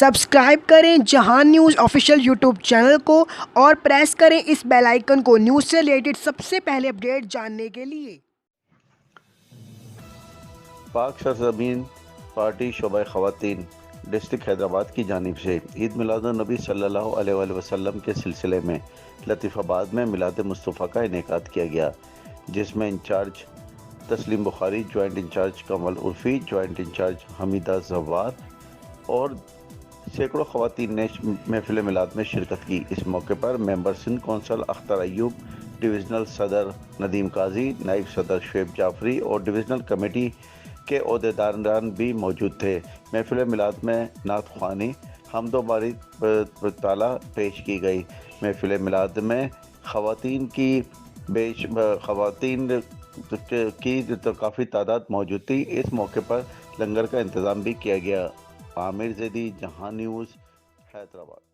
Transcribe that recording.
Subscribe کریں جہان news official YouTube channel کو اور پریس کریں اس بیل آئیکن کو نیوز سے ریلیٹڈ سب سے پہلے اپڈیٹ جاننے کے لیے۔ پاک سرزمین پارٹی شعبہ خواتین ڈسٹرکٹ حیدرآباد کی جانب سے عید میلاد النبی صلی اللہ علیہ وآلہ وسلم کے سلسلے میں لطیف آباد میں میلاد مصطفیٰ کا انعقاد کیا گیا، جس میں انچارج تسلیم بخاری، جوائنٹ انچارج کمل عرفی، جوائنٹ انچارج حمیدہ زوار اور سینکڑوں خواتین نے محفل میلاد میں شرکت کی۔ اس موقع پر ممبر سندھ کونسل اختر ایوب، ڈویژنل صدر ندیم قاضی، نائب صدر شعیب جعفری اور ڈویژنل کمیٹی کے عہدیداران بھی موجود تھے۔ محفل میلاد میں نعت خوانی، حمد و باری تعالیٰ پیش کی گئی۔ محفل میلاد میں خواتین کی کافی تعداد موجود تھی۔ اس موقع پر لنگر کا انتظام بھی کیا گیا۔ عامر زیدی، جہان نیوز، حیدرآباد۔